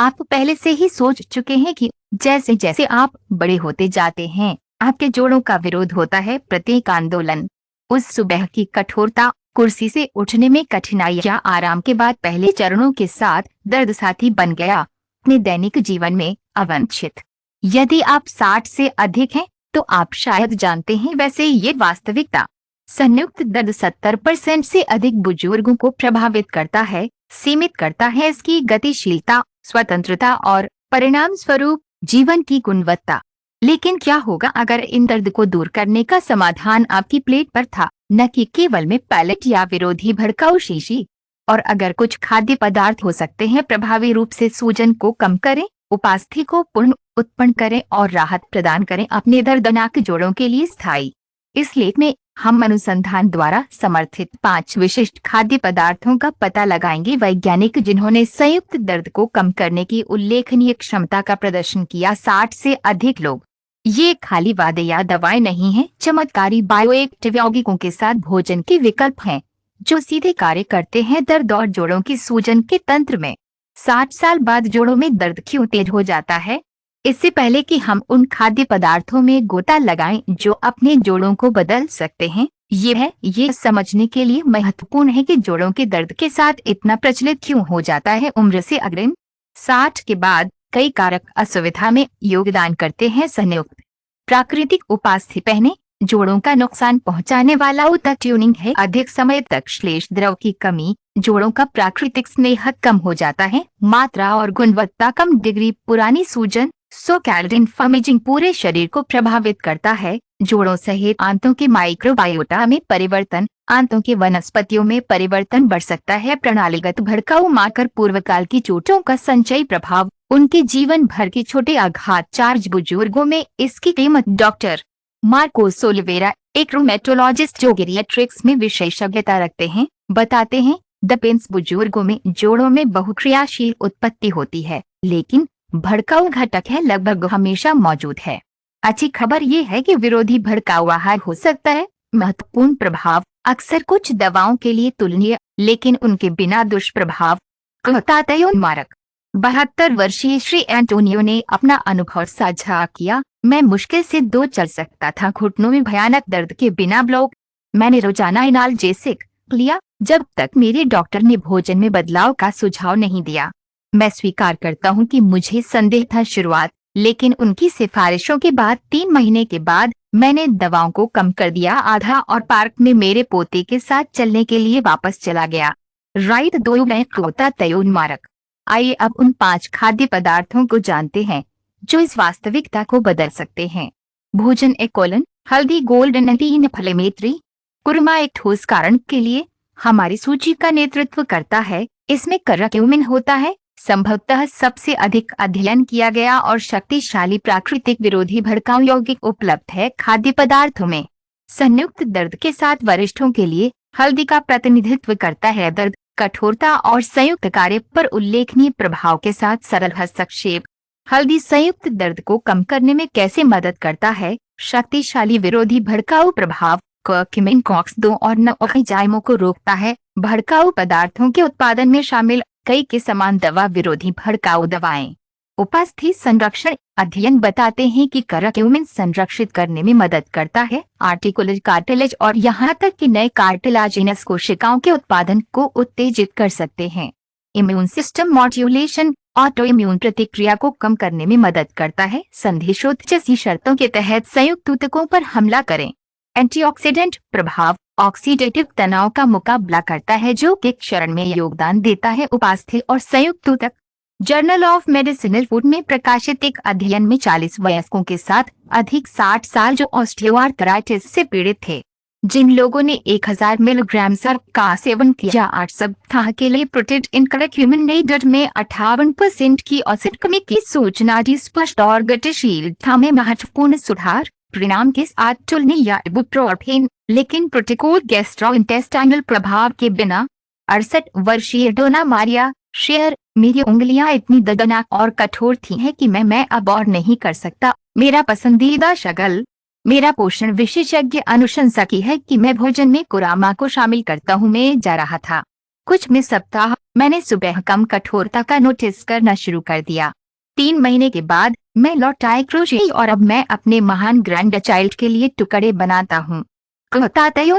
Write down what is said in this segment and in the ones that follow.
आप पहले से ही सोच चुके हैं कि जैसे जैसे आप बड़े होते जाते हैं, आपके जोड़ों का विरोध होता है। प्रत्येक आंदोलन, उस सुबह की कठोरता, कुर्सी से उठने में कठिनाई या आराम के बाद पहले चरणों के साथ दर्द साथी बन गया अपने दैनिक जीवन में अवांछित। यदि आप 60 से अधिक हैं तो आप शायद जानते हैं, वैसे ये वास्तविकता। संयुक्त दर्द 70% से अधिक बुजुर्गों को प्रभावित करता है, सीमित करता है इसकी गतिशीलता, स्वतंत्रता और परिणाम स्वरूप जीवन की गुणवत्ता। लेकिन क्या होगा अगर इन दर्द को दूर करने का समाधान आपकी प्लेट पर था, न कि केवल में पैलेट या विरोधी भड़काऊ शीशी? और अगर कुछ खाद्य पदार्थ हो सकते हैं प्रभावी रूप से सूजन को कम करें, उपास्थि को पुनः उत्पन्न करें और राहत प्रदान करें अपने दर्दनाक जोड़ों के लिए स्थायी। इस लेख में हम अनुसंधान द्वारा समर्थित 5 विशिष्ट खाद्य पदार्थों का पता लगाएंगे, वैज्ञानिक जिन्होंने संयुक्त दर्द को कम करने की उल्लेखनीय क्षमता का प्रदर्शन किया। 60 से अधिक लोग। ये खाली वादे या दवाएं नहीं हैं, चमत्कारी बायोएक्टिव यौगिकों के साथ भोजन के विकल्प हैं जो सीधे कार्य करते हैं दर्द और जोड़ों की सूजन के तंत्र में। 60 साल बाद जोड़ों में दर्द क्यों तेज हो जाता है? इससे पहले कि हम उन खाद्य पदार्थों में गोता लगाएं जो अपने जोड़ों को बदल सकते हैं, ये समझने के लिए महत्वपूर्ण है कि जोड़ों के दर्द के साथ इतना प्रचलित क्यों हो जाता है। उम्र से अग्रिम 60 के बाद कई कारक असुविधा में योगदान करते हैं। संयुक्त प्राकृतिक उपास्थि पहने, जोड़ों का नुकसान पहुंचाने वाला ऊतक ट्यूनिंग है। अधिक समय तक श्लेष द्रव की कमी, जोड़ों का प्राकृतिक स्नेह कम हो जाता है, मात्रा और गुणवत्ता कम, डिग्री पुरानी सूजन, सोकैल्ड इन्फ्लेमेशन पूरे शरीर को प्रभावित करता है। जोड़ों सहित आंतों के माइक्रोबायोटा में परिवर्तन, आंतों के वनस्पतियों में परिवर्तन बढ़ सकता है। प्रणालीगत भड़काऊ मार्कर, पूर्वकाल की चोटों का संचयी प्रभाव, उनके जीवन भर के छोटे आघात। चार्ज बुजुर्गों में इसकी कीमत। डॉक्टर मार्कोस ओलिवेरा, एक रूमेटोलॉजिस्ट जो गिरियाट्रिक्स में विशेषज्ञता रखते हैं, बताते हैं द पेंस बुजुर्गों में जोड़ों में बहुक्रियाशील उत्पत्ति होती है, लेकिन भड़काऊ घटक है लगभग हमेशा मौजूद है। अच्छी खबर यह है कि विरोधी भड़काऊ आहार हो सकता है महत्वपूर्ण प्रभाव, अक्सर कुछ दवाओं के लिए तुलनीय, लेकिन उनके बिना दुष्प्रभाव। मारक 72 वर्षीय श्री एंटोनियो ने अपना अनुभव साझा किया। मैं मुश्किल से 2 चल सकता था, घुटनों में भयानक दर्द के बिना ब्लॉक। मैंने रोजाना एनाल्जेसिक लिया जब तक मेरे डॉक्टर ने भोजन में बदलाव का सुझाव नहीं दिया। मैं स्वीकार करता हूं कि मुझे संदेह था शुरुआत, लेकिन उनकी सिफारिशों के बाद 3 महीने के बाद मैंने दवाओं को कम कर दिया आधा और पार्क में मेरे पोते के साथ चलने के लिए वापस चला गया। राइट 2 मैं क्रोता तयोन मारक। आइए अब उन 5 खाद्य पदार्थों को जानते हैं जो इस वास्तविकता को बदल सकते हैं। भोजन कोलन, हल्दी गोल्डन एंटी इन्फ्लेमेटरी। कुरमा एक ठोस कारण के लिए हमारी सूची का नेतृत्व करता है। इसमें करक्यूमिन होता है, संभवतः सबसे अधिक अध्ययन किया गया और शक्तिशाली प्राकृतिक विरोधी भड़काऊ यौगिक उपलब्ध है खाद्य पदार्थों में। संयुक्त दर्द के साथ वरिष्ठों के लिए हल्दी का प्रतिनिधित्व करता है। दर्द, कठोरता और संयुक्त कार्य पर उल्लेखनीय प्रभाव के साथ सरल हस्तक्षेप। हल्दी संयुक्त दर्द को कम करने में कैसे मदद करता है? शक्तिशाली विरोधी भड़काऊ प्रभाव, कर्क्यूमिन कॉक्स-2 और नओक्साइमो को रोकता है। भड़काऊ पदार्थों के उत्पादन में शामिल कई के समान दवा विरोधी भड़काऊ दवाएं। उपास्थि संरक्षण, अध्ययन बताते हैं कि करक्यूमिन संरक्षित करने में मदद करता है, आर्टिकुलर कार्टिलेज और यहाँ तक कि नए कार्टिलाजिनस कोशिकाओं के उत्पादन को उत्तेजित कर सकते हैं। Immune system modulation, auto immune प्रतिक्रिया को कम करने में मदद करता है। संधिशोध जैसी शर्तों के तहत संयुक्त ऊतकों पर हमला करें। एंटीऑक्सीडेंट प्रभाव, ऑक्सीडेटिव तनाव का मुकाबला करता है जो कि क्षरण में योगदान देता है। उपास्थि और संयुक्त ऊतक। जर्नल ऑफ मेडिसिनल फूड में प्रकाशित एक अध्ययन में 40 वयस्कों के साथ अधिक 60 साल जो ऑस्टियोआर्थराइटिस से पीड़ित थे, जिन लोगों ने 1000 मिलीग्राम सर्प का सेवन किया 8 सप्ताह के लिए, प्रोटेड इन करक्यूमिनेटेड में 58% की औसत कमी की सूचना दी। स्पष्ट और गतिशीलता में महत्वपूर्ण सुधार, परिणाम के साथ तुलनीय या इबुप्रोफेन, लेकिन प्रतिकूल गैस्ट्रोइंटेस्टाइनल प्रभाव के बिना। 68 वर्षीय डोना मारिया शेयर, मेरी उंगलियां इतनी दर्दनाक और कठोर थी हैं कि मैं अब और नहीं कर सकता। मेरा पसंदीदा शगल। मेरा पोषण विशेषज्ञ अनुशंसा की है कि मैं भोजन में कुरामा को शामिल करता हूँ। मैं जा रहा था कुछ में सप्ताह मैंने सुबह कम कठोरता का नोटिस करना शुरू कर दिया। 3 महीने के बाद मैं लौटाई क्रोशे और अब मैं अपने महान ग्रैंड चाइल्ड के लिए टुकड़े बनाता हूँ।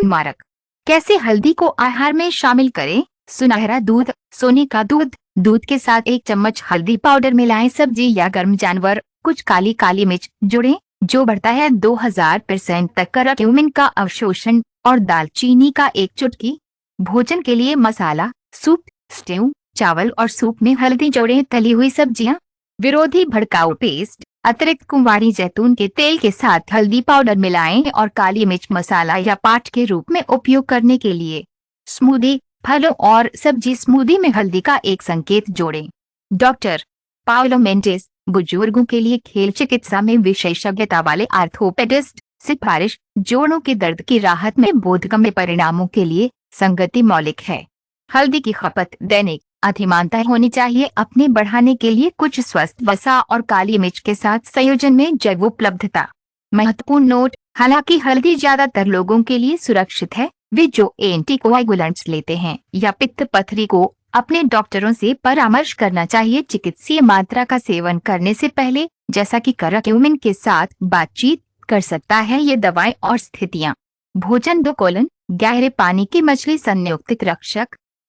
मारक कैसे हल्दी को आहार में शामिल करें? सुनहरा दूध, सोने का दूध, दूध के साथ 1 चम्मच हल्दी पाउडर मिलाएं। सब्जी या गर्म जानवर, कुछ काली काली मिर्च जोड़ें जो बढ़ता है 2000% तक करक्यूमिन का अवशोषण, और दालचीनी का 1 चुटकी। भोजन के लिए मसाला, सूप, स्ट्यू, चावल और सूप में हल्दी जोड़ें। तली हुई सब्जियां, विरोधी भड़काऊ पेस्ट, अतिरिक्त कुंवारी जैतून के तेल के साथ हल्दी पाउडर मिलाएं और काली मिर्च मसाला या पाट के रूप में उपयोग करने के लिए। स्मूदी, फलों और सब्जी स्मूदी में हल्दी का एक संकेत जोड़ें। डॉक्टर पाओलो मेंटेस, बुजुर्गों के लिए खेल चिकित्सा में विशेषज्ञता वाले आर्थोपेडिस्ट। सिफारिश, जोड़ों के दर्द की राहत में बोधगम्य परिणामों के लिए संगति मौलिक है। हल्दी की खपत दैनिक अधिमानता होनी चाहिए। अपने बढ़ाने के लिए कुछ स्वस्थ वसा और काली मिर्च के साथ संयोजन में जैव उपलब्धता। महत्वपूर्ण नोट, हालांकि हल्दी ज्यादातर लोगों के लिए सुरक्षित है, वे जो एंटीकोएगुलेंट्स लेते हैं या पित्त पथरी को, अपने डॉक्टरों से परामर्श करना चाहिए चिकित्सीय मात्रा का सेवन करने से पहले, जैसा कि करक्यूमिन के साथ बातचीत कर सकता है। ये दवाएं और स्थितियां। भोजन 2 गहरे पानी की मछली संयुक्त रक्षक,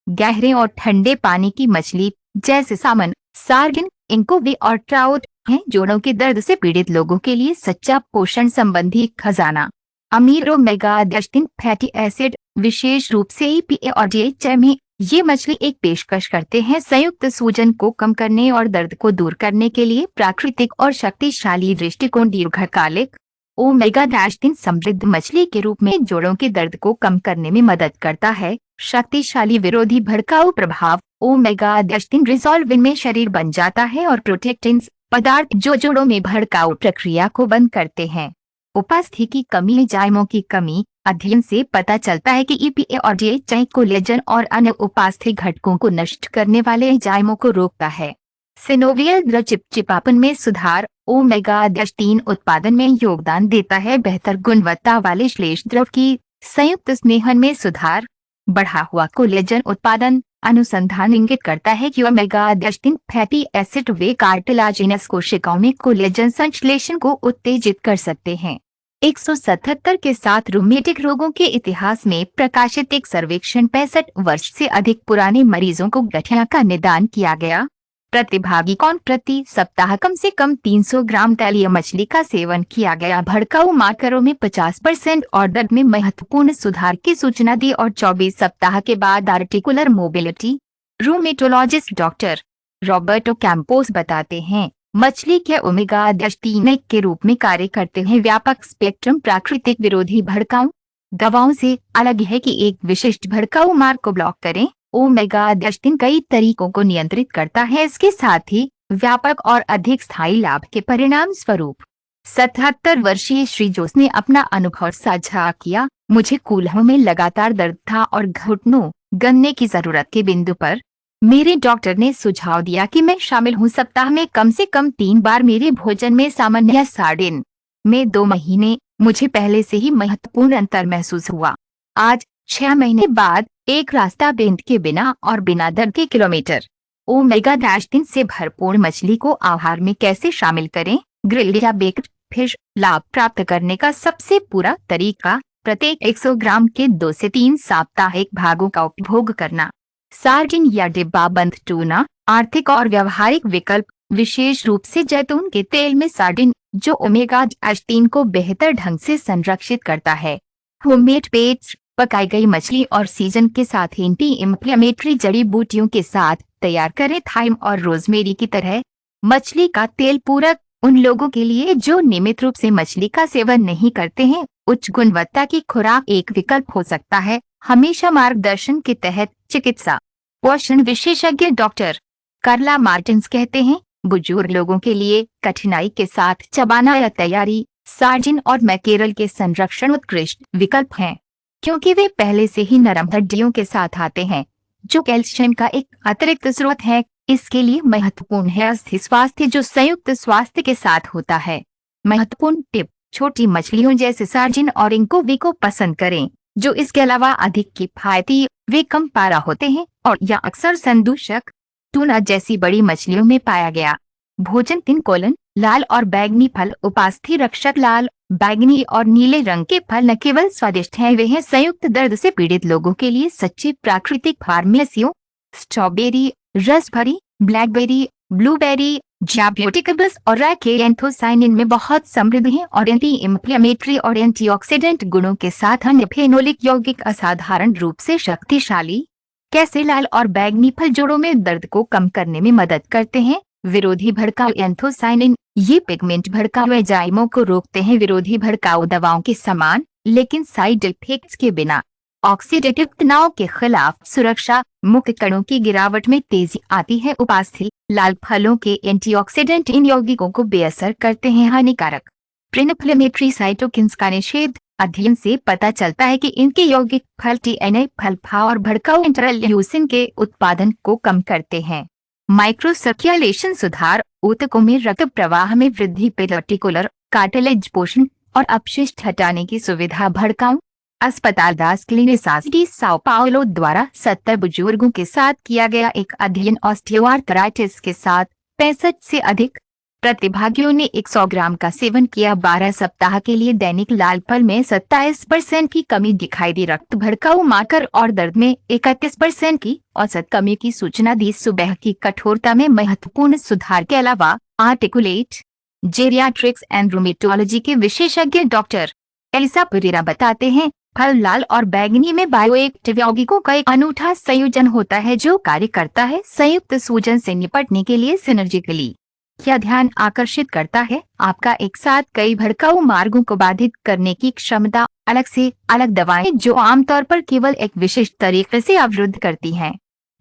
गहरे और ठंडे पानी की मछली जैसे सामन, सार्डिन, इंकोवी और ट्राउट हैं जोड़ों के दर्द से पीड़ित लोगों के लिए सच्चा पोषण संबंधी खजाना। अमीर ओमेगा 3 फैटी एसिड, विशेष रूप से EPA और DHA में, ये मछली एक पेशकश करते हैं संयुक्त सूजन को कम करने और दर्द को दूर करने के लिए प्राकृतिक और शक्तिशाली दृष्टिकोण। दीर्घकालिक ओमेगा 3 समृद्ध मछली के रूप में जोड़ों के दर्द को कम करने में मदद करता है। शक्तिशाली विरोधी भड़काऊ प्रभाव, ओमेगा 3 रिजॉल्विन में शरीर बन जाता है और प्रोटेक्टिन्स, पदार्थ जो जोड़ों में भड़काऊ प्रक्रिया को बंद करते हैं। उपास्थि की कमी, एंजाइमों की कमी, अध्ययन से पता चलता है कि EPA और DHA कोलेजन और अन्य उपास्थि घटकों को नष्ट करने वाले एंजाइमों को रोकता है। सिनोवियल द्रव चिपचिपापन में सुधार, ओमेगा 3 उत्पादन में योगदान देता है। बेहतर गुणवत्ता वाले श्लेष द्रव की संयुक्त स्नेहन में सुधार, बढ़ा हुआ कोलेजन उत्पादन। अनुसंधान इंगित करता है कि ओमेगा 3 फैटी एसिड वे कार्टिलाजिनस कोशिकाओं में कोलेजन संश्लेषण को उत्तेजित कर सकते हैं। 177 के साथ रूमेटिक रोगों के इतिहास में प्रकाशित एक सर्वेक्षण 65 वर्ष से अधिक पुराने मरीजों को गठिया का निदान किया गया। प्रतिभागी कौन? प्रति सप्ताह कम से कम 300 ग्राम तैलीय मछली का सेवन किया गया। भड़काऊ मार्करों में 50% और दर्द में महत्वपूर्ण सुधार की सूचना दी और 24 सप्ताह के बाद articular mobility. Rheumatologist doctor Roberto Campos बताते हैं, मछली के ओमेगा 3 के रूप में कार्य करते हैं। व्यापक स्पेक्ट्रम प्राकृतिक विरोधी भड़काऊ दवाओं से अलग है कि एक विशिष्ट भड़काऊ मार्ग को ब्लॉक करें। ओमेगा 3 कई तरीकों को नियंत्रित करता है, इसके साथ ही व्यापक और अधिक स्थायी लाभ के परिणाम स्वरूप। 77 वर्षीय श्री जोस ने अपना अनुभव साझा किया। मुझे कूल्हों में लगातार दर्द था और घुटनों गनने की जरूरत के बिंदु पर मेरे डॉक्टर ने सुझाव दिया कि मैं शामिल हूँ। सप्ताह में कम से कम 3 बार मेरे भोजन में सामन या सार्डिन में 2 महीने मुझे पहले से ही महत्वपूर्ण अंतर महसूस हुआ। आज 6 महीने बाद एक रास्ता बेंद के बिना और बिना दर्द के किलोमीटर। ओमेगा 3 से भरपूर मछली को आहार में कैसे शामिल करें? ग्रिल्ड या बेक्ड फिश। लाभ प्राप्त करने का सबसे पूरा तरीका, प्रत्येक 100 ग्राम के 2 से 3 साप्ताहिक भागों का उपभोग करना। सार्डिन या डिब्बाबंद टूना आर्थिक और व्यावहारिक विकल्प, विशेष रूप से जैतून के तेल में सार्डिन जो ओमेगा 3 को बेहतर ढंग से संरक्षित करता है। होममेड पेट्स, पकाई गई मछली और सीजन के साथ एंटी इंफ्लेमेटरी जड़ी बूटियों के साथ तैयार करें। थाइम और रोजमेरी की तरह मछली का तेल पूरक उन लोगों के लिए जो नियमित रूप से मछली का सेवन नहीं करते हैं। उच्च गुणवत्ता की खुराक एक विकल्प हो सकता है, हमेशा मार्गदर्शन के तहत। चिकित्सा पोषण विशेषज्ञ डॉक्टर कार्ला मार्टिन्स कहते हैं, बुजुर्ग लोगों के लिए कठिनाई के साथ चबाना या तैयारी सार्डिन और मैकेरल के संरक्षण उत्कृष्ट विकल्प हैं, क्योंकि वे पहले से ही नरम हड्डियों के साथ आते हैं जो कैल्शियम का एक अतिरिक्त स्रोत है। इसके लिए महत्वपूर्ण है अस्थि स्वास्थ्य जो संयुक्त स्वास्थ्य के साथ होता है। महत्वपूर्ण टिप, छोटी मछलियों जैसे सार्डिन और इंकोवी को पसंद करें जो इसके अलावा अधिक किफायती, वे कम पारा होते हैं और यह अक्सर संदूषक टूना जैसी बड़ी मछलियों में पाया गया। भोजन 3 लाल और बैंगनी फल। उपास्थि रक्षक लाल, बैंगनी और नीले रंग के फल न केवल स्वादिष्ट हैं, वे हैं संयुक्त दर्द से पीड़ित लोगों के लिए सच्ची प्राकृतिक फार्मेसियों। स्ट्रॉबेरी, रसभरी, ब्लैकबेरी, ब्लूबेरी, ज्याब्यूटिकबस और रैके एंथोसाइनिन में बहुत समृद्ध हैं और एंटी इंफ्लेमेटरी और एंटीऑक्सीडेंट गुणों के साथ अन्य फेनोलिक यौगिक असाधारण रूप से शक्तिशाली। कैसे लाल और बैंगनी फल जोड़ों में दर्द को कम करने में मदद करते हैं? विरोधी भड़काऊ एंथोसाइनिन, ये पिगमेंट भड़काऊ एंजाइमों को रोकते हैं, विरोधी भड़काऊ दवाओं के समान लेकिन साइड इफेक्ट्स के बिना। ऑक्सीडेटिव तनाव के खिलाफ सुरक्षा, मुख्य कणों की गिरावट में तेजी आती है। उपास्थि लाल फलों के एंटीऑक्सीडेंट इन यौगिकों को बेअसर करते हैं, हानिकारक प्रिनफ्लेमेटरी साइटोकिन्स का निषेध। अध्ययन से पता चलता है कि इनके यौगिक फल टीएनए, फलफा और भड़काऊ इंटरल्यूसिन के उत्पादन को कम करते हैं। माइक्रोसर्क्युलेशन सुधार, ऊतकों में रक्त प्रवाह में वृद्धि, पेरिटिकुलर कार्टिलेज पोषण और अपशिष्ट हटाने की सुविधा। भड़काऊ अस्पताल दास क्लिनिसास डी साओ पाउलो द्वारा 70 बुजुर्गों के साथ किया गया एक अध्ययन ऑस्टियोआर्थराइटिस के साथ 65 से अधिक प्रतिभागियों ने 100 ग्राम का सेवन किया। 12 सप्ताह के लिए दैनिक लाल फल में 27% की कमी दिखाई दी। रक्त भड़काऊ मार्कर और दर्द में 31% की औसत कमी की सूचना दी। सुबह की कठोरता में महत्वपूर्ण सुधार के अलावा आर्टिकुलेट जेरियाट्रिक्स एंड रूमेटोलॉजी के विशेषज्ञ डॉक्टर एलिसा पेरेरा बताते हैं, फल लाल और बैंगनी में बायोएक्टिव यौगिकों का एक अनूठा संयोजन होता है जो कार्य करता है संयुक्त सूजन से निपटने के लिए सिनर्जिकली। क्या ध्यान आकर्षित करता है आपका एक साथ कई भड़काऊ मार्गों को बाधित करने की क्षमता। अलग से अलग दवाएं जो आमतौर पर केवल एक विशिष्ट तरीके से अवरुद्ध करती हैं।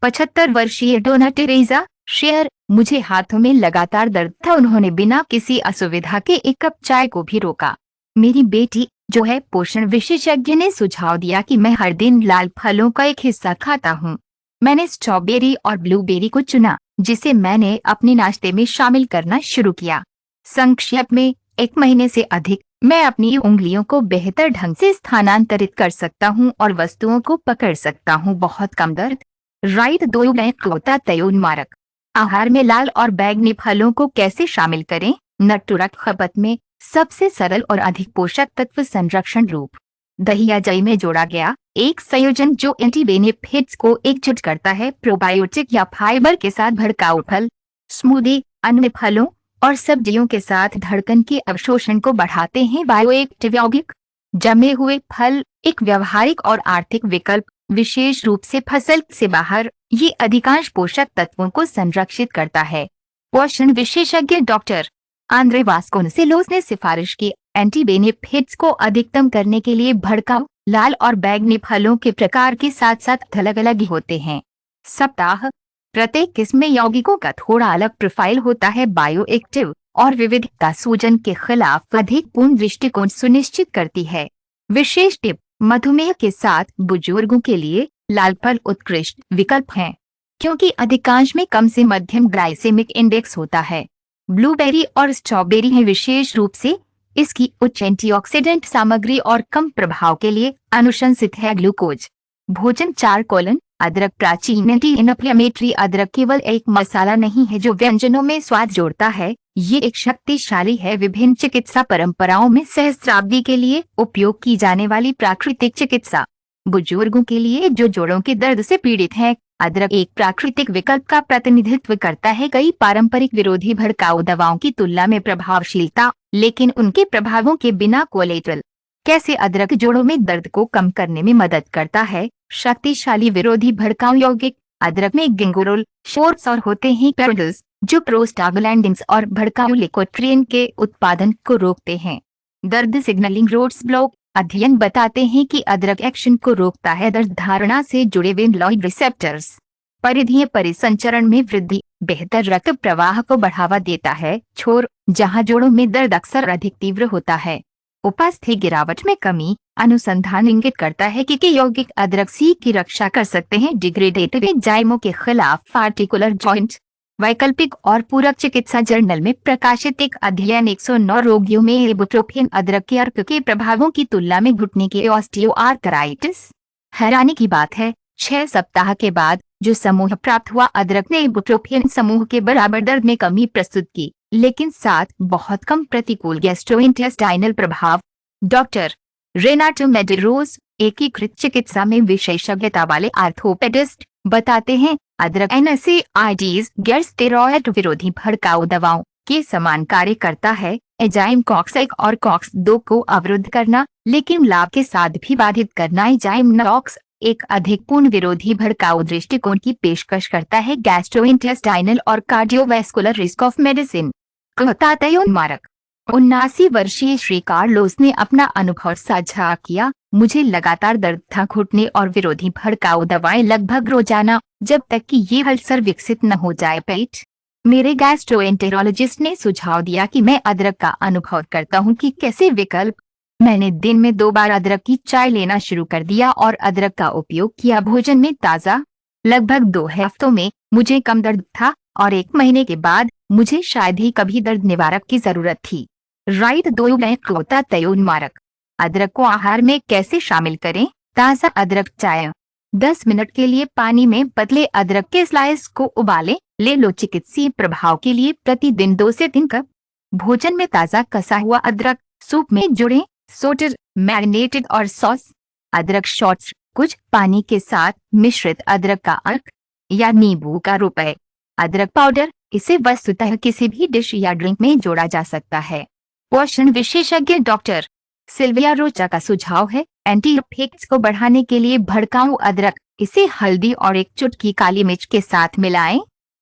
75 वर्षीय डोना टेरेसा शेयर, मुझे हाथों में लगातार दर्द था, उन्होंने बिना किसी असुविधा के एक कप चाय को भी रोका। मेरी बेटी जो है पोषण विशेषज्ञ ने सुझाव दिया कि मैं हर दिन लाल फलों का एक हिस्सा खाता हूँ। मैंने स्ट्रॉबेरी और ब्लूबेरी को चुना जिसे मैंने अपने नाश्ते में शामिल करना शुरू किया। संक्षेप में, 1 महीने से अधिक मैं अपनी उंगलियों को बेहतर ढंग से स्थानांतरित कर सकता हूँ और वस्तुओं को पकड़ सकता हूँ। बहुत कम दर्द। राइट 2 क्लोता तयोन्मारक। आहार में लाल और बैंगनी फलों को कैसे शामिल करें? नटुरक खपत में सबसे सरल और अधिक पोषक तत्व संरक्षण रूप दही या जई में जोड़ा गया एक संयोजन जो एंटी बेनिफिट्स को एकजुट करता है। प्रोबायोटिक या फाइबर के साथ भड़काऊ फल, स्मूदी अन्य फलों और सब्जियों के साथ धड़कन के अवशोषण को बढ़ाते हैं। बायोएक्टिव यौगिक, जमे हुए फल एक व्यवहारिक और आर्थिक विकल्प, विशेष रूप से फसल से बाहर, ये अधिकांश पोषक तत्वों को संरक्षित करता है। पोषण विशेषज्ञ डॉक्टर आंद्रे वास्कोनसेलोस ने सिफारिश की, एंटी बेनिफिट्स को अधिकतम करने के लिए भड़काऊ लाल और बैंगनी फलों के प्रकार के साथ साथ अलग अलग होते हैं। सप्ताह प्रत्येक किस्म में यौगिकों का थोड़ा अलग प्रोफाइल होता है। बायोएक्टिव और विविधता सूजन के खिलाफ अधिक पूर्ण दृष्टिकोण सुनिश्चित करती है। विशेष टिप, मधुमेह के साथ बुजुर्गों के लिए लाल फल उत्कृष्ट विकल्प हैं क्योंकि अधिकांश में कम से मध्यम ग्लाइसेमिक इंडेक्स होता है। ब्लूबेरी और स्ट्रॉबेरी है विशेष रूप से इसकी उच्च एंटीऑक्सीडेंट सामग्री और कम प्रभाव के लिए अनुशंसित है। ग्लूकोज भोजन 4 अदरक प्राचीन एंटी इन्फ्लेमेटरी। अदरक केवल एक मसाला नहीं है जो व्यंजनों में स्वाद जोड़ता है, ये एक शक्तिशाली है। विभिन्न चिकित्सा परंपराओं में सहस्राब्दी के लिए उपयोग की जाने वाली प्राकृतिक चिकित्सा। बुजुर्गों के लिए जो जोड़ों के दर्द से पीड़ित हैं, अदरक एक प्राकृतिक विकल्प का प्रतिनिधित्व करता है। कई पारंपरिक विरोधी भड़काऊ दवाओं की तुलना में प्रभावशीलता, लेकिन उनके प्रभावों के बिना कोलेटरल। कैसे अदरक जोड़ों में दर्द को कम करने में मदद करता है? शक्तिशाली विरोधी भड़काऊ यौगिक, अदरक में गिंगोरोल शोर्स और होते हैं पेरोल्स जो प्रोस्टाग्लैंडिन्स और भड़काऊ लिकोट्रिएन के उत्पादन को रोकते हैं। दर्द सिग्नलिंग रोड्स ब्लॉक, अध्ययन बताते हैं कि अदरक एक्शन को रोकता है दर्द धारणा से जुड़े वेनलॉइड रिसेप्टर्स, परिधीय परिसंचरण में वृद्धि, बेहतर रक्त प्रवाह को बढ़ावा देता है। छोर, जहां जोड़ों में दर्द अक्सर अधिक तीव्र होता है। उपास्थि गिरावट में कमी, अनुसंधान इंगित करता है कि यौगिक अदरक सी की रक्षा कर सकते हैं डिग्रेडेटिव एंजाइमों के खिलाफ। आर्टिकुलर जॉइंट, वैकल्पिक और पूरक चिकित्सा जर्नल में प्रकाशित एक अध्ययन 109 रोगियों में इबुप्रोफेन अदरक के अर्क के प्रभावों की तुलना में घुटने के ऑस्टियोआर्थराइटिस। हैरानी की बात है, 6 सप्ताह के बाद जो समूह प्राप्त हुआ अदरक ने इबुप्रोफेन समूह के बराबर दर्द में कमी प्रस्तुत की, लेकिन साथ बहुत कम प्रतिकूल गैस्ट्रोइंटेस्टाइनल प्रभाव। डॉक्टर रेनाटो मेडेरोस, एकीकृत चिकित्सा में विशेषज्ञता वाले आर्थोपेडिस्ट, बताते हैं अदरक एनएसएआईडीज गैर स्टेरॉयड विरोधी भड़काऊ दवाओं के समान कार्य करता है, एंजाइम कॉक्स 1 और कॉक्स 2 को अवरुद्ध करना, लेकिन लाभ के साथ भी बाधित करना। एंजाइम नॉक्स एक अधिक पूर्ण विरोधी भड़काऊ दृष्टिकोण की पेशकश करता है, गैस्ट्रोइंटेस्टाइनल और कार्डियोवैस्कुलर रिस्क ऑफ मेडिसिन। तयोन्मारक 79 वर्षीय श्री कार्लोस ने अपना अनुभव साझा किया। मुझे लगातार दर्द था, घुटने और विरोधी भड़काऊ दवाएं लगभग रोजाना, जब तक कि ये अल्सर विकसित न हो जाए। पेट मेरे गैस्ट्रोएंटेरोलॉजिस्ट ने सुझाव दिया कि मैं अदरक का अनुभव करता हूं कि कैसे विकल्प। मैंने दिन में 2 बार अदरक की चाय लेना शुरू कर दिया और अदरक का उपयोग किया भोजन में ताज़ा। लगभग 2 हफ्तों में मुझे कम दर्द था और 1 महीने के बाद मुझे शायद ही कभी दर्द निवारक की जरूरत थी। राइट 2 तयोन्मारक अदरक को आहार में कैसे शामिल करें? ताज़ा अदरक चाय 10 मिनट के लिए पानी में पतले अदरक के स्लाइस को उबालें, ले लो। चिकित्सीय प्रभाव के लिए प्रतिदिन 2 से 3 कप भोजन में ताज़ा कसा हुआ अदरक सूप में जोड़ें। सोटर मैरिनेटेड और सॉस अदरक शॉट्स, कुछ पानी के साथ मिश्रित अदरक का अर्क या नींबू का रुपए। अदरक पाउडर, इसे वस्तुतः किसी भी डिश या ड्रिंक में जोड़ा जा सकता है। पोषण विशेषज्ञ डॉक्टर सिल्विया रोचा का सुझाव है एंटी इफेक्ट्स को बढ़ाने के लिए भड़काऊ अदरक, इसे हल्दी और 1 चुटकी काली मिर्च के साथ मिलाएं।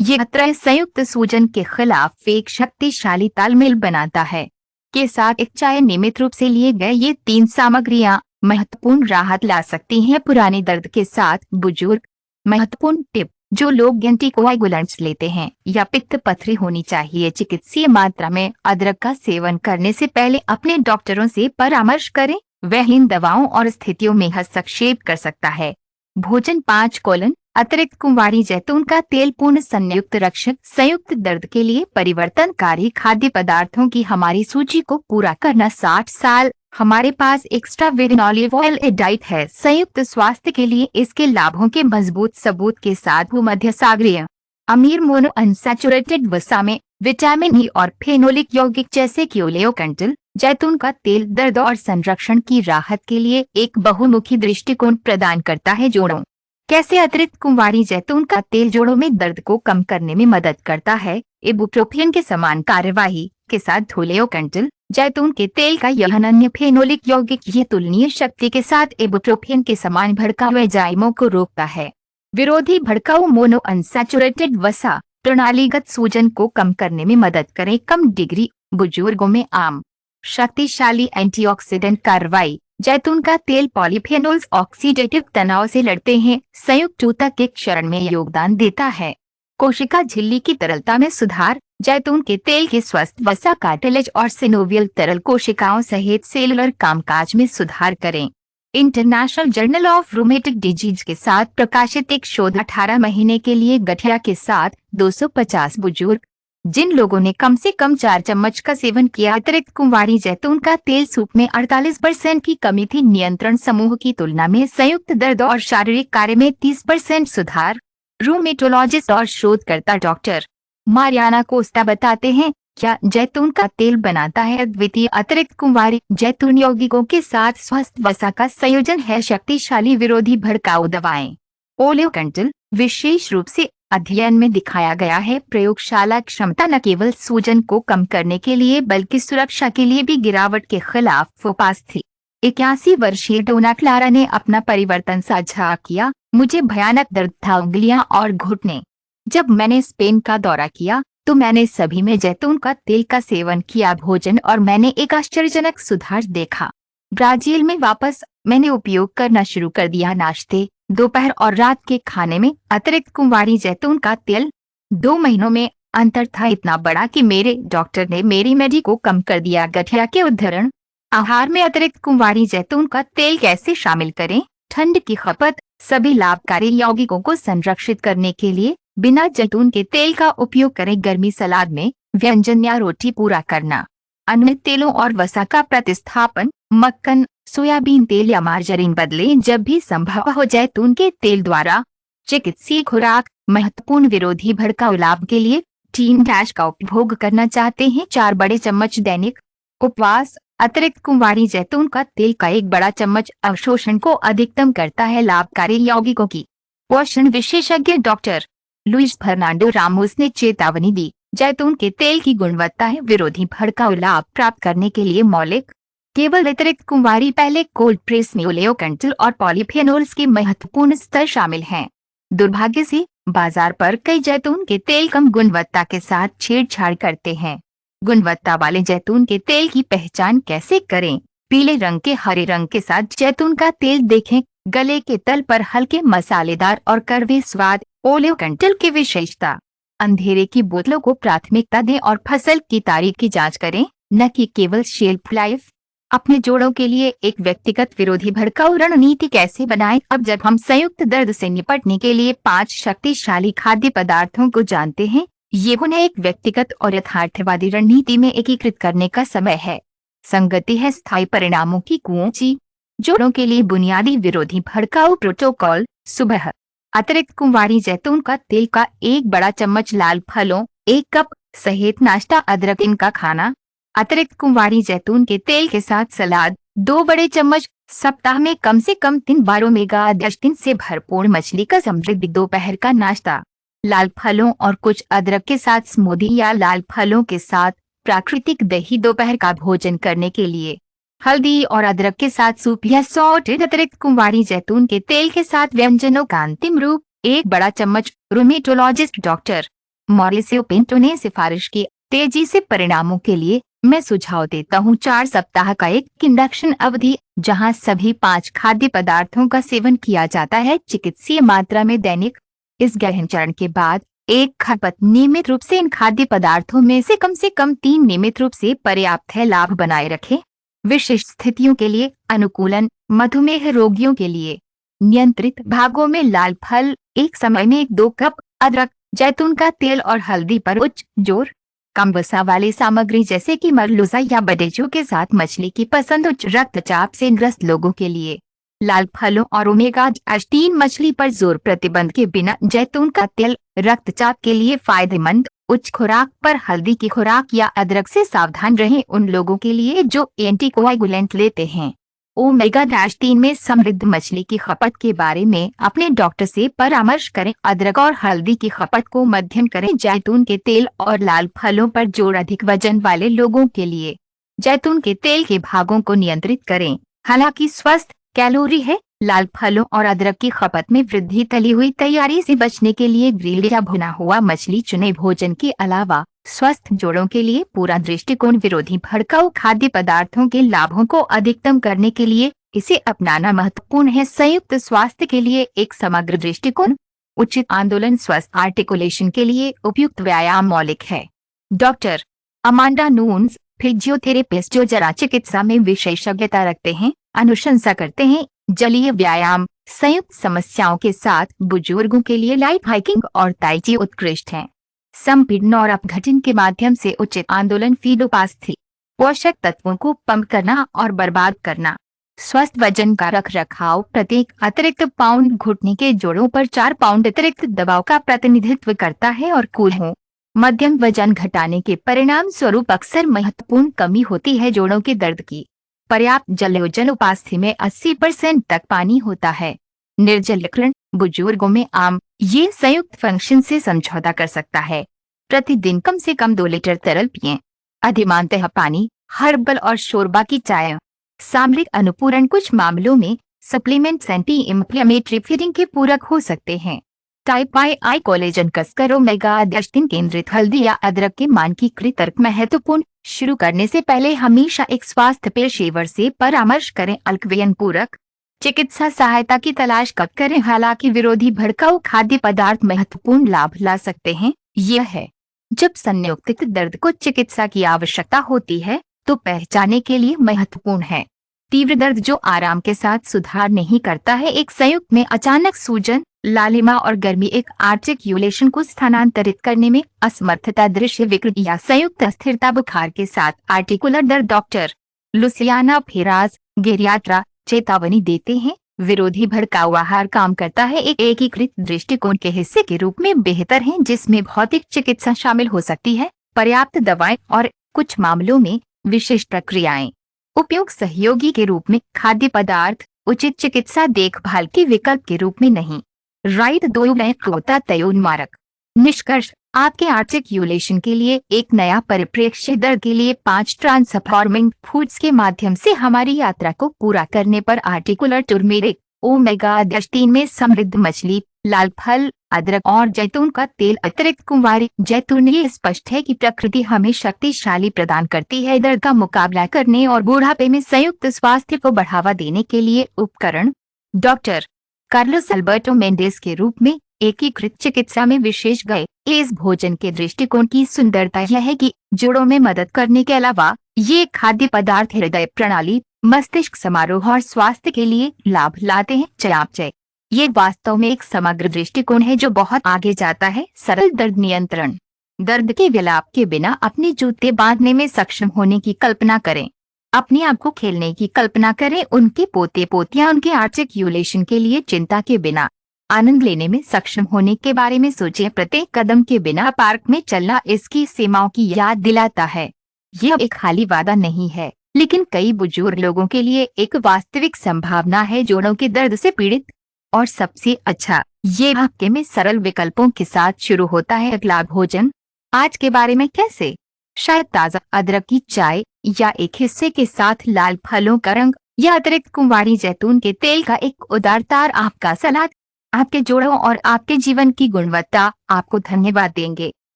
यह त्रय संयुक्त सूजन के खिलाफ एक शक्तिशाली तालमेल बनाता है। के साथ एक चाय नियमित रूप से लिए गए ये 3 सामग्रियां महत्वपूर्ण राहत ला सकती हैं पुराने दर्द के साथ। बुजुर्ग महत्वपूर्ण टिप, जो लोग एंटीकोएगुलेंट्स लेते हैं या पित्त पथरी होनी चाहिए, चिकित्सीय मात्रा में अदरक का सेवन करने से पहले अपने डॉक्टरों से परामर्श करें। वह इन दवाओं और स्थितियों में हस्तक्षेप कर सकता है। भोजन 5 अतिरिक्त कुंवारी जैतून का तेल पूर्ण संयुक्त रक्षक, संयुक्त दर्द के लिए परिवर्तनकारी खाद्य पदार्थों की हमारी सूची को पूरा करना 60 साल। हमारे पास extra virgin olive oil diet है संयुक्त स्वास्थ्य के लिए, इसके लाभों के मजबूत सबूत के साथ। भूमध्य सागरीय अमीर मोनो अनसैचुरेटेड वसा में विटामिन ई और फेनोलिक यौगिक जैसे कि ओलेओकेंटल जैतून का तेल दर्द और संरक्षण की राहत के लिए एक बहुमुखी दृष्टिकोण प्रदान करता है। जोड़ों कैसे अतिरिक्त कुंवारी जैतून का तेल जोड़ों में दर्द को कम करने में मदद करता है। इबुप्रोफेन के समान कार्यवाही के साथ ओलेओकेंटल जैतून के तेल का यह अनन्य फेनोलिक यौगिक ये तुलनीय शक्ति के साथ इबुप्रोफेन के समान भड़काऊ एंजाइमों को रोकता है। विरोधी भड़काऊ मोनो अनसैचुरेटेड वसा प्रणालीगत सूजन को कम करने में मदद करें। कम डिग्री बुजुर्गों में आम शक्तिशाली एंटीऑक्सीडेंट कार्रवाई, जैतून का तेल पॉलीफेनोल्स ऑक्सीडेटिव तनाव से लड़ते हैं, संयुक्त ऊतक के क्षरण में योगदान देता है। कोशिका झिल्ली की तरलता में सुधार, जैतून के तेल के स्वस्थ वसा कार्टिलेज और सिनोवियल तरल कोशिकाओं सहित सेलुलर कामकाज में सुधार करें। International journal of rheumatic disease के साथ प्रकाशित एक शोध 18 महीने के लिए गठिया के साथ 250 बुजुर्ग जिन लोगों ने कम से कम 4 चम्मच का सेवन किया अतिरिक्त कुंवारी जैतून का तेल सूप में 48% की कमी थी। नियंत्रण समूह की तुलना में संयुक्त दर्द और शारीरिक कार्य में 30% सुधार। रूमेटोलॉजिस्ट और शोधकर्ता डॉक्टर मारियाना कोस्टा बताते हैं, क्या जैतून का तेल बनाता है अद्वितीय अतिरिक्त कुंवारी जैतून यौगिकों के साथ स्वस्थ वसा का संयोजन है। शक्तिशाली विरोधी भड़काऊ दवाएं ओलेओकेंटल विशेष रूप से अध्ययन में दिखाया गया है प्रयोगशाला क्षमता न केवल सूजन को कम करने के लिए बल्कि सुरक्षा के लिए भी गिरावट के खिलाफ फोपास थी। 81 वर्षीय डोना क्लारा ने अपना परिवर्तन साझा किया। मुझे भयानक दर्द था उंगलियां और घुटने। जब मैंने स्पेन का दौरा किया तो मैंने सभी में जैतून का तेल का सेवन किया भोजन और मैंने एक आश्चर्यजनक सुधार देखा। ब्राजील में वापस मैंने उपयोग करना शुरू कर दिया। नाश्ते, दोपहर और रात के खाने में अतिरिक्त कुंवारी जैतून का तेल। 2 महीनों में अंतर था इतना बड़ा कि मेरे डॉक्टर ने मेरी मेडी को कम कर दिया। गठिया के उदाहरण आहार में अतिरिक्त कुंवारी जैतून का तेल कैसे शामिल करें। ठंड की खपत सभी लाभकारी यौगिकों को संरक्षित करने के लिए बिना जैतून के तेल का उपयोग करें। गर्मी सलाद में व्यंजन या रोटी पूरा करना। अन्य तेलों और वसा का प्रतिस्थापन, मक्खन, सोयाबीन तेल या मार्जरीन बदलें जब भी संभव हो जैतून के तेल द्वारा। चिकित्सीय खुराक महत्वपूर्ण विरोधी भड़काऊ लाभ के लिए 3 का उपभोग करना चाहते हैं। 4 बड़े चम्मच दैनिक। उपवास अतिरिक्त कुंवारी जैतून का तेल का 1 बड़ा चम्मच अवशोषण को अधिकतम करता है। लाभकारी यौगिकों की पोषण विशेषज्ञ डॉक्टर लुइस फर्नांडो रामोस ने चेतावनी दी, जैतून के तेल की गुणवत्ता है विरोधी भड़काऊ लाभ प्राप्त करने के लिए मौलिक। केवल अतिरिक्त कुंवारी पहले कोल्ड प्रेस में ओलेओकेंटल और पॉलीफेनोल्स के महत्वपूर्ण स्तर शामिल हैं। दुर्भाग्य से बाजार पर कई जैतून के तेल कम गुणवत्ता के साथ छेड़छाड़ करते हैं। गुणवत्ता वाले जैतून के तेल की पहचान कैसे करें? पीले रंग के हरे रंग के साथ जैतून का तेल देखें। गले के तल पर हल्के मसालेदार और कड़वे स्वाद। ओलेओकेंटल की विशेषता। अंधेरे की बोतलों को प्राथमिकता दें और फसल की तारीख की जांच करें, न कि केवल शेल्फ लाइफ। अपने जोड़ों के लिए एक व्यक्तिगत विरोधी भड़काऊ रणनीति कैसे बनाएं? अब जब हम संयुक्त दर्द से निपटने के लिए 5 शक्तिशाली खाद्य पदार्थों को जानते हैं, ये उन्हें एक व्यक्तिगत और यथार्थवादी रणनीति में एकीकृत करने का समय है। संगति है स्थायी परिणामों की कुंजी। जोड़ों के लिए बुनियादी विरोधी भड़काऊ प्रोटोकॉल। सुबह अतिरिक्त कुंवारी जैतून का तेल का 1 बड़ा चम्मच, लाल फलों 1 कप सहित नाश्ता, अदरक इनका खाना। अतिरिक्त कुंवारी जैतून के तेल के साथ सलाद 2 बड़े चम्मच। सप्ताह में कम से कम 3 बार ओमेगा 3 से भरपूर मछली का समृद्ध दोपहर का नाश्ता। लाल फलों और कुछ अदरक के साथ स्मूदी या लाल फलों के साथ प्राकृतिक दही दोपहर का भोजन करने के लिए। हल्दी और अदरक के साथ सूप या सॉटेड। अतिरिक्त कुंवारी जैतून के तेल के साथ व्यंजनों का अंतिम रूप 1 बड़ा चम्मच। रूमेटोलॉजिस्ट डॉक्टर मॉरिसियो पिंटो ने सिफारिश की। तेजी से परिणामों के लिए मैं सुझाव देता हूँ 4 सप्ताह का एक इंडक्शन अवधि, जहां सभी 5 खाद्य पदार्थों का सेवन किया जाता है चिकित्सीय मात्रा में दैनिक। इस गहन चरण के बाद एक खपत नियमित रूप से इन खाद्य पदार्थों में से कम 3 नियमित रूप से पर्याप्त है। लाभ बनाए रखें। विशिष्ट स्थितियों के लिए अनुकूलन। मधुमेह रोगियों के लिए नियंत्रित भागों में लाल फल एक समय में 2 कप। अदरक, जैतून का तेल और हल्दी पर उच्च जोर। कम वसा वाली सामग्री जैसे कि मरलूजा या बडेजो के साथ मछली की पसंद। उच्च रक्तचाप से ग्रस्त लोगों के लिए लाल फलों और ओमेगा 3 मछली पर जोर। प्रतिबंध के बिना जैतून का तेल रक्तचाप के लिए फायदेमंद। उच्च खुराक पर हल्दी की खुराक या अदरक से सावधान रहें उन लोगों के लिए जो एंटीकोएगुलेंट लेते हैं। ओमेगा 3 में समृद्ध मछली की खपत के बारे में अपने डॉक्टर से परामर्श करें। अदरक और हल्दी की खपत को मध्यम करें। जैतून के तेल और लाल फलों पर जोर। अधिक वजन वाले लोगों के लिए जैतून के तेल के भागों को नियंत्रित करें। हालांकि स्वस्थ कैलोरी है। लाल फलों और अदरक की खपत में वृद्धि। तली हुई तैयारी से बचने के लिए ग्रिल्ड या भुना हुआ मछली चुने। भोजन के अलावा स्वस्थ जोड़ों के लिए पूरा दृष्टिकोण। विरोधी भड़काऊ खाद्य पदार्थों के लाभों को अधिकतम करने के लिए इसे अपनाना महत्वपूर्ण है। संयुक्त स्वास्थ्य के लिए एक समग्र दृष्टिकोण। उचित आंदोलन स्वस्थ आर्टिकुलेशन के लिए उपयुक्त व्यायाम मौलिक है। डॉक्टर अमांडा नून्स, फिजियोथेरेपिस्ट जो जरा चिकित्सा में विशेषज्ञता रखते हैं, अनुशंसा करते हैं जलीय व्यायाम संयुक्त समस्याओं के साथ बुजुर्गों के लिए लाइट हाइकिंग और ताई ची उत्कृष्ट हैं। संपीड़न और अपघटन के माध्यम से उचित आंदोलन फीड उपास्थि पोषक तत्वों को पंप करना और बर्बाद करना। स्वस्थ वजन का रखरखाव। प्रत्येक अतिरिक्त पाउंड घुटने के जोड़ों पर 4 पाउंड अतिरिक्त दबाव का प्रतिनिधित्व करता है और कूल हो। मध्यम वजन घटाने के परिणाम स्वरूप अक्सर महत्वपूर्ण कमी होती है जोड़ों के दर्द की। पर्याप्त जलयोजन। उपास्थि में 80% तक पानी होता है। निर्जलीकरण बुजुर्गों में आम। ये संयुक्त फंक्शन से समझौता कर सकता है। प्रतिदिन कम से कम 2 लीटर तरल पिएं। अधिमानतः पानी, हर्बल और शोरबा की चाय। सामरिक अनुपूरण कुछ मामलों में सप्लीमेंट्स एंटी इंफ्लेमेटरी फीडिंग के पूरक हो सकते हैं। टाइप आई कोलेजन कसकर ओमेगा 3 केंद्रित हल्दी या अदरक के मानकीकृत तर्क महत्वपूर्ण। शुरू करने से पहले हमेशा एक स्वास्थ्य पेशेवर से परामर्श करें। अल्कवेयन पूरक चिकित्सा सहायता की तलाश कब करें? हालांकि विरोधी भड़काऊ खाद्य पदार्थ महत्वपूर्ण लाभ ला सकते हैं, यह है जब संयुक्त दर्द को चिकित्सा की आवश्यकता होती है तो पहचाने के लिए महत्वपूर्ण है। तीव्र दर्द जो आराम के साथ सुधार नहीं करता है। एक संयुक्त में अचानक सूजन, लालिमा और गर्मी। एक आर्टिकुलेशन को स्थानांतरित करने में असमर्थता। दृश्य विकृति या संयुक्त अस्थिरता। बुखार के साथ आर्टिकुलर दर्द। डॉक्टर लुसियाना फेराज गेरियाट्रा चेतावनी देते हैं विरोधी भड़काऊ आहार काम करता है एक एकीकृत दृष्टिकोण के हिस्से के रूप में बेहतर है, जिसमें भौतिक चिकित्सा शामिल हो सकती है, पर्याप्त दवाएं और कुछ मामलों में विशेष प्रक्रियाएं। उपयोग सहयोगी के रूप में खाद्य पदार्थ, उचित चिकित्सा देखभाल के विकल्प के रूप में नहीं। राइट 2 नए क्रोता तयोन्मारक। निष्कर्ष, आपके आर्टिक्यूलेशन के लिए एक नया परिप्रेक्ष्य दर्द के लिए 5 ट्रांसफॉर्मिंग फूड्स के माध्यम से हमारी यात्रा को पूरा करने पर आर्टिकुलर टर्मेरिक, ओमेगा-3 में समृद्ध मछली, लाल फल, अदरक और जैतून का तेल अतिरिक्त कुंवारी जैतून। ये स्पष्ट है कि प्रकृति हमें शक्तिशाली प्रदान करती है दर्द का मुकाबला करने और बुढ़ापे में संयुक्त स्वास्थ्य को बढ़ावा देने के लिए उपकरण। डॉक्टर कार्लोस अल्बर्टो मेंडेस के रूप में एकीकृत चिकित्सा में विशेषज्ञ, इस भोजन के दृष्टिकोण की सुंदरता यह है कि जोड़ों में मदद करने के अलावा ये खाद्य पदार्थ हृदय प्रणाली, मस्तिष्क समारोह और स्वास्थ्य के लिए लाभ लाते हैं। चयापचय, ये वास्तव में एक समग्र दृष्टिकोण है जो बहुत आगे जाता है। सरल दर्द नियंत्रण, दर्द के विलाप के बिना अपने जूते बांधने में सक्षम होने की कल्पना करें। अपने आप को खेलने की कल्पना करें, उनके पोते पोतियां उनके आर्टिक्यूलेशन के लिए चिंता के बिना आनंद लेने में सक्षम होने के बारे में सोचें। प्रत्येक कदम के बिना पार्क में चलना इसकी सीमाओं की याद दिलाता है। यह एक खाली वादा नहीं है, लेकिन कई बुजुर्ग लोगों के लिए एक वास्तविक संभावना है जोड़ों के दर्द से पीड़ित। और सबसे अच्छा, ये हफ्ते में सरल विकल्पों के साथ शुरू होता है। अगला भोजन आज के बारे में कैसे, शायद ताज़ा अदरक की चाय या एक हिस्से के साथ लाल फलों का रंग या अतिरिक्त कुंवारी जैतून के तेल का एक उदारतार आपका सलाद आपके जोड़ों और आपके जीवन की गुणवत्ता आपको धन्यवाद देंगे।